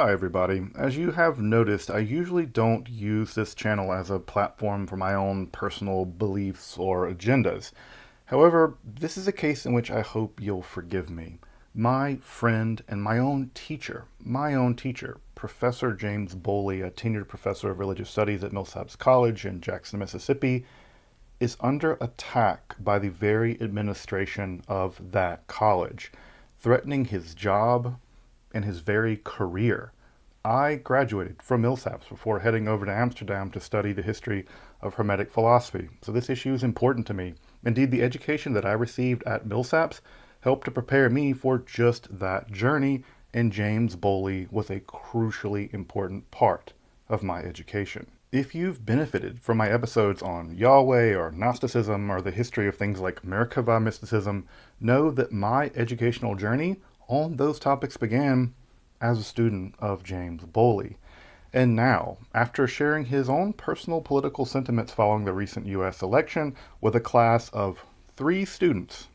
Hi everybody. As you have noticed, I usually don't use this channel as a platform for my own personal beliefs or agendas. However, this is a case in which I hope you'll forgive me. My friend and my own teacher, Professor James Bowley, a tenured professor of religious studies at Millsaps College in Jackson, Mississippi, is under attack by the very administration of that college, threatening his job and his very career. I graduated from Millsaps before heading over to Amsterdam to study the history of Hermetic philosophy, so this issue is important to me. Indeed, the education that I received at Millsaps helped to prepare me for just that journey, and James Bowley was a crucially important part of my education. If you've benefited from my episodes on Yahweh or Gnosticism or the history of things like Merkava mysticism, know that my educational journey on those topics began as a student of James Bowley. And now, after sharing his own personal political sentiments following the recent US election with a class of 3 students,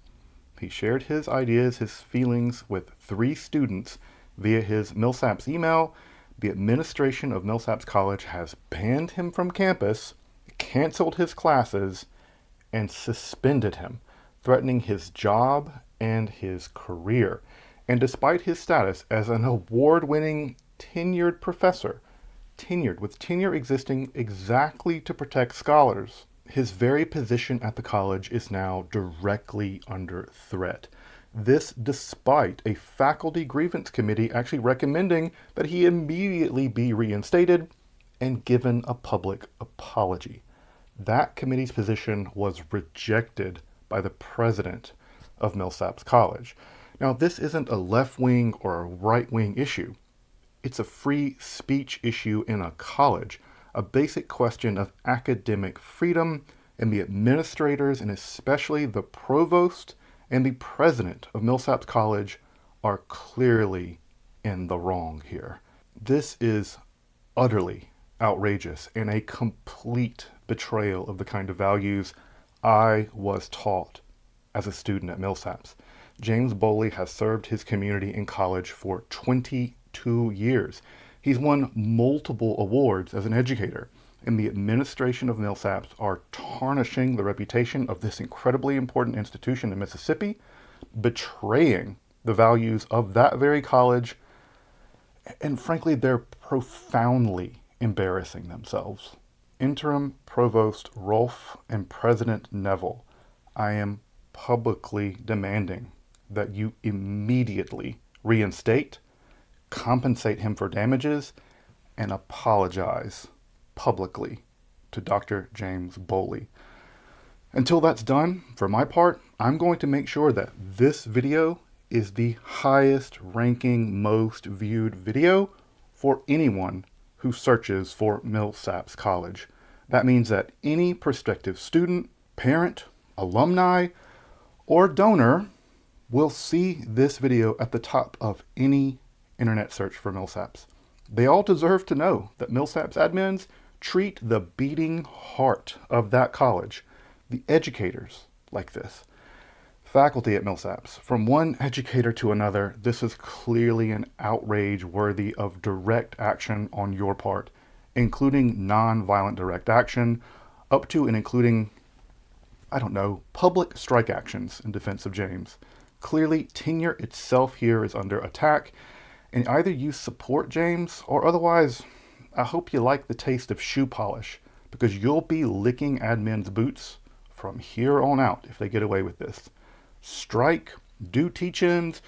he shared his ideas, his feelings with 3 students via his Millsaps email. The administration of Millsaps College has banned him from campus, canceled his classes, and suspended him, threatening his job and his career. And despite his status as an award-winning tenured professor, tenured with tenure existing exactly to protect scholars, his very position at the college is now directly under threat. This despite a faculty grievance committee actually recommending that he immediately be reinstated and given a public apology. That committee's position was rejected by the president of Millsaps College. Now, this isn't a left-wing or a right-wing issue. It's a free speech issue in a college, a basic question of academic freedom, and the administrators, and especially the provost and the president of Millsaps College, are clearly in the wrong here. This is utterly outrageous and a complete betrayal of the kind of values I was taught as a student at Millsaps. James Bowley has served his community in college for 22 years. He's won multiple awards as an educator, and the administration of Millsaps are tarnishing the reputation of this incredibly important institution in Mississippi, betraying the values of that very college, and frankly, they're profoundly embarrassing themselves. Interim Provost Rolph and President Neville, I am publicly demanding that you immediately reinstate, compensate him for damages, and apologize publicly to Dr. James Bowley. Until that's done, for my part, I'm going to make sure that this video is the highest ranking, most viewed video for anyone who searches for Millsaps College. That means that any prospective student, parent, alumni, or donor will see this video at the top of any internet search for Millsaps. They all deserve to know that Millsaps admins treat the beating heart of that college, the educators, like this. Faculty at Millsaps, from one educator to another, this is clearly an outrage worthy of direct action on your part, including non-violent direct action, up to and including, public strike actions in defense of James. Clearly, tenure itself here is under attack, and either you support James, or otherwise, I hope you like the taste of shoe polish, because you'll be licking admin's boots from here on out if they get away with this. Strike, do teach-ins,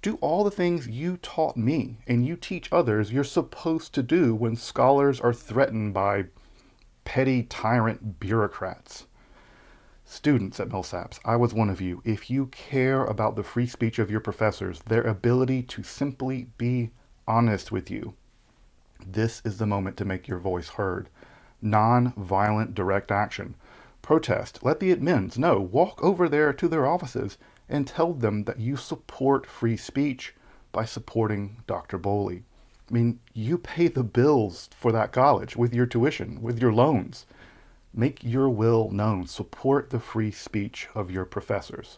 do all the things you taught me and you teach others you're supposed to do when scholars are threatened by petty tyrant bureaucrats. Students at Millsaps, I was one of you. If you care about the free speech of your professors, their ability to simply be honest with you, this is the moment to make your voice heard. Non-violent direct action. Protest. Let the admins know. Walk over there to their offices and tell them that you support free speech by supporting Dr. Bowley. I mean, you pay the bills for that college with your tuition, with your loans. Make your will known. Support the free speech of your professors.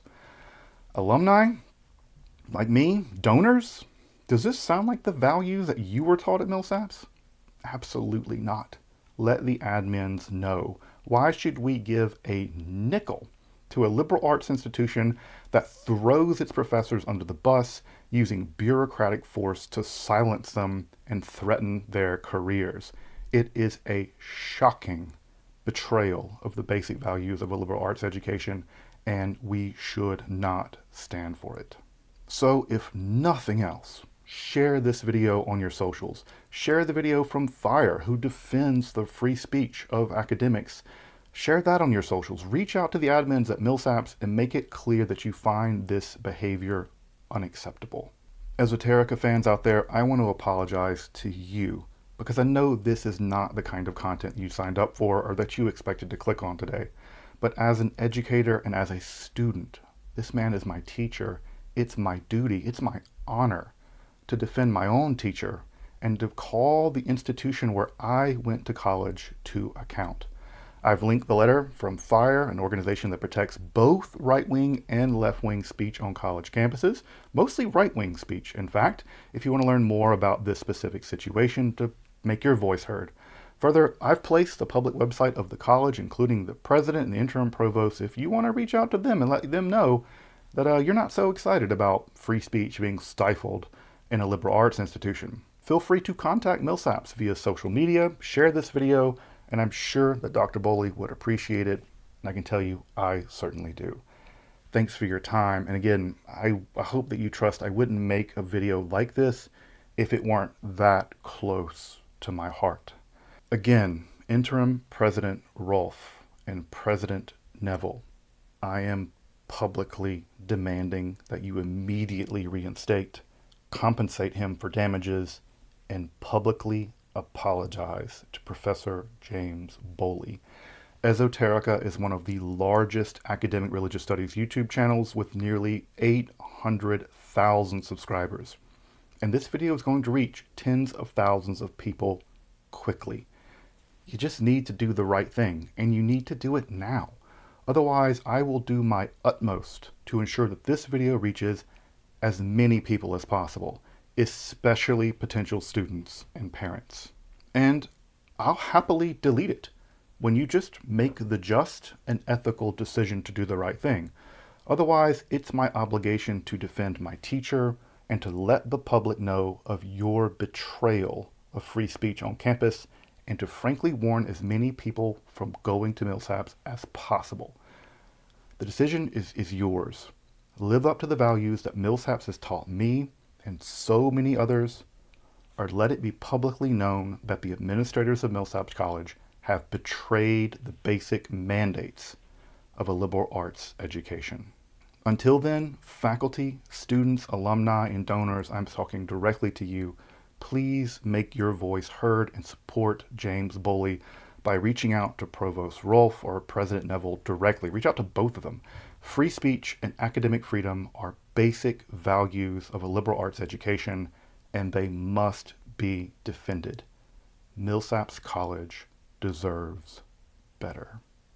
Alumni, like me, donors, Does this sound like the values that you were taught at Millsaps? Absolutely not. Let the admins know. Why should we give a nickel to a liberal arts institution that throws its professors under the bus using bureaucratic force to silence them and threaten their careers? It is a shocking betrayal of the basic values of a liberal arts education, and we should not stand for it. So if nothing else, share this video on your socials. Share the video from Fire, who defends the free speech of academics. Share that on your socials. Reach out to the admins at Millsaps and make it clear that you find this behavior unacceptable. Esoterica fans out there, I want to apologize to you because I know this is not the kind of content you signed up for or that you expected to click on today. But as an educator and as a student, this man is my teacher. It's my duty, it's my honor to defend my own teacher and to call the institution where I went to college to account. I've linked the letter from FIRE, an organization that protects both right-wing and left-wing speech on college campuses, mostly right-wing speech, in fact, if you want to learn more about this specific situation to make your voice heard. Further, I've placed the public website of the college, including the president and the interim provost, if you want to reach out to them and let them know that you're not so excited about free speech being stifled in a liberal arts institution. Feel free to contact Millsaps via social media, share this video, and I'm sure that Dr. Bowley would appreciate it, and I can tell you I certainly do. Thanks for your time, and again, I hope that you trust I wouldn't make a video like this if it weren't that close to my heart. Again, Interim President Rolph and President Neville, I am publicly demanding that you immediately reinstate, compensate him for damages, and publicly apologize to Professor James Bowley. Esoterica is one of the largest academic religious studies YouTube channels with nearly 800,000 subscribers. And this video is going to reach tens of thousands of people quickly. You just need to do the right thing, and you need to do it now. Otherwise, I will do my utmost to ensure that this video reaches as many people as possible, especially potential students and parents. And I'll happily delete it when you just make the just and ethical decision to do the right thing. Otherwise, it's my obligation to defend my teacher and to let the public know of your betrayal of free speech on campus and to frankly warn as many people from going to Millsaps as possible. The decision is yours. Live up to the values that Millsaps has taught me and so many others, or let it be publicly known that the administrators of Millsaps College have betrayed the basic mandates of a liberal arts education. Until then, faculty, students, alumni, and donors, I'm talking directly to you, please make your voice heard and support James Bowley by reaching out to Provost Rolph or President Neville directly. Reach out to both of them. Free speech and academic freedom are basic values of a liberal arts education, and they must be defended. Millsaps College deserves better.